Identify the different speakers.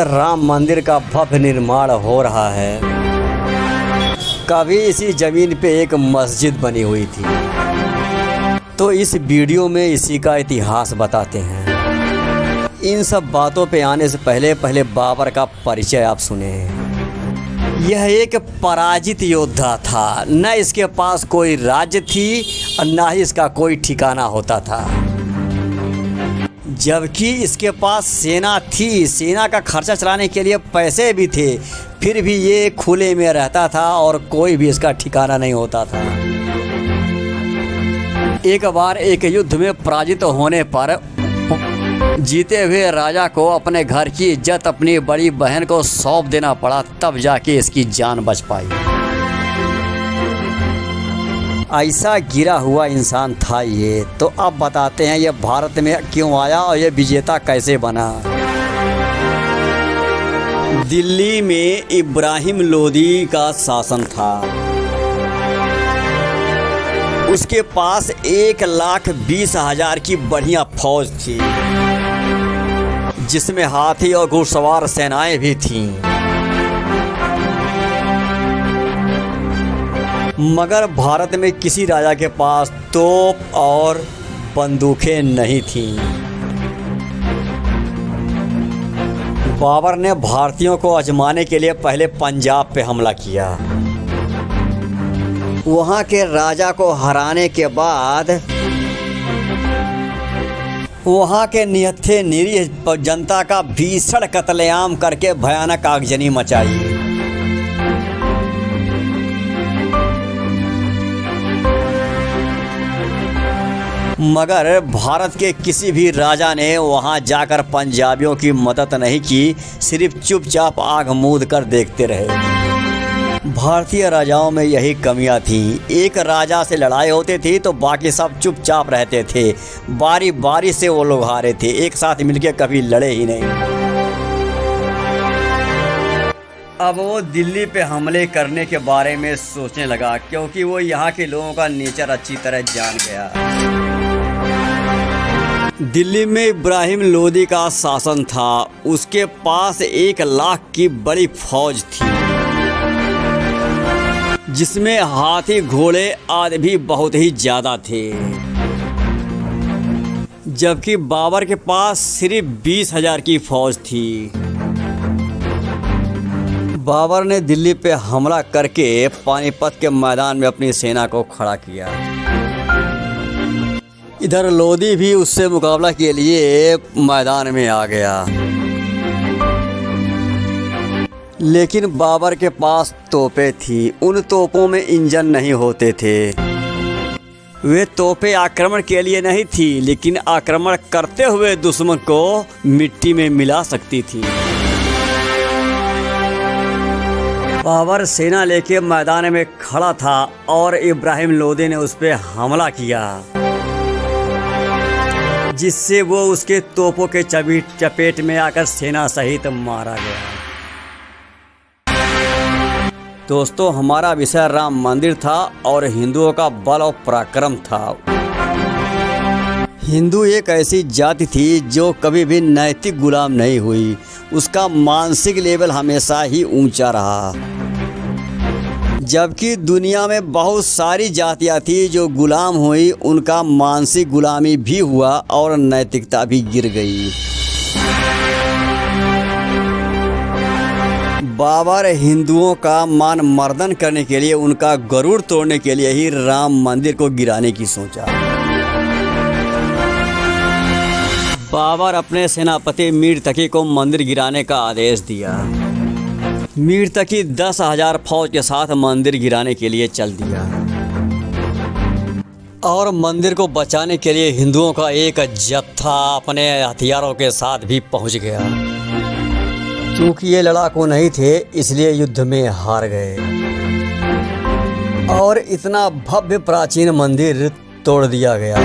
Speaker 1: राम मंदिर का भव्य निर्माण हो रहा है। कभी इसी जमीन पे एक मस्जिद बनी हुई थी। तो इस वीडियो में इसी का इतिहास बताते हैं। इन सब बातों पे आने से पहले बाबर का परिचय आप सुने। यह एक पराजित योद्धा था। न इसके पास कोई राज्य थी और न ही इसका कोई ठिकाना होता था, जबकि इसके पास सेना थी। सेना का खर्चा चलाने के लिए पैसे भी थे, फिर भी ये खुले में रहता था और कोई भी इसका ठिकाना नहीं होता था। एक बार एक युद्ध में पराजित होने पर जीते हुए राजा को अपने घर की इज्जत अपनी बड़ी बहन को सौंप देना पड़ा, तब जाके इसकी जान बच पाई। ऐसा गिरा हुआ इंसान था ये। तो अब बताते हैं ये भारत में क्यों आया और ये विजेता कैसे बना। दिल्ली में इब्राहिम लोदी का शासन था। उसके पास 1,20,000 की बढ़िया फौज थी, जिसमें हाथी और घुड़सवार सेनाएं भी थीं। मगर भारत में किसी राजा के पास तोप और बंदूकें नहीं थीं। बाबर ने भारतीयों को आजमाने के लिए पहले पंजाब पे हमला किया। वहाँ के राजा को हराने के बाद वहाँ के निहत्थे निरीह जनता का भीषण कत्लेआम करके भयानक आगजनी मचाई। मगर भारत के किसी भी राजा ने वहां जाकर पंजाबियों की मदद नहीं की, सिर्फ चुपचाप आंख मूंद कर देखते रहे। भारतीय राजाओं में यही कमियां थीं। एक राजा से लड़ाई होती थी तो बाकी सब चुपचाप रहते थे। बारी बारी से वो लोग हारे थे, एक साथ मिलकर कभी लड़े ही नहीं। अब वो दिल्ली पे हमले करने के बारे में सोचने लगा, क्योंकि वो यहाँ के लोगों का नेचर अच्छी तरह जान गया। दिल्ली में इब्राहिम लोदी का शासन था। उसके पास 1,00,000 की बड़ी फौज थी, जिसमें हाथी घोड़े आदि भी बहुत ही ज्यादा थे। जबकि बाबर के पास सिर्फ 20,000 की फौज थी। बाबर ने दिल्ली पे हमला करके पानीपत के मैदान में अपनी सेना को खड़ा किया। इधर लोदी भी उससे मुकाबला के लिए मैदान में आ गया। लेकिन बाबर के पास तोपें थी। उन तोपों में इंजन नहीं होते थे। वे तोपें आक्रमण के लिए नहीं थी, लेकिन आक्रमण करते हुए दुश्मन को मिट्टी में मिला सकती थी। बाबर सेना लेके मैदान में खड़ा था और इब्राहिम लोदी ने उस पर हमला किया, जिससे वो उसके तोपों के चपेट में आकर सेना सहित मारा गया। दोस्तों, हमारा विषय राम मंदिर था और हिंदुओं का बल और पराक्रम था। हिंदू एक ऐसी जाति थी जो कभी भी नैतिक गुलाम नहीं हुई। उसका मानसिक लेवल हमेशा ही ऊंचा रहा। जबकि दुनिया में बहुत सारी जातियां थी जो गुलाम हुई, उनका मानसिक गुलामी भी हुआ और नैतिकता भी गिर गई। बाबर हिंदुओं का मान मर्दन करने के लिए, उनका गरुड़ तोड़ने के लिए ही राम मंदिर को गिराने की सोचा। बाबर अपने सेनापति मीर तकी को मंदिर गिराने का आदेश दिया। मीर तकी 10,000 फौज के साथ मंदिर गिराने के लिए चल दिया और मंदिर को बचाने के लिए हिंदुओं का एक जत्था अपने हथियारों के साथ भी पहुंच गया। क्योंकि ये लड़ाकू नहीं थे, इसलिए युद्ध में हार गए और इतना भव्य प्राचीन मंदिर तोड़ दिया गया।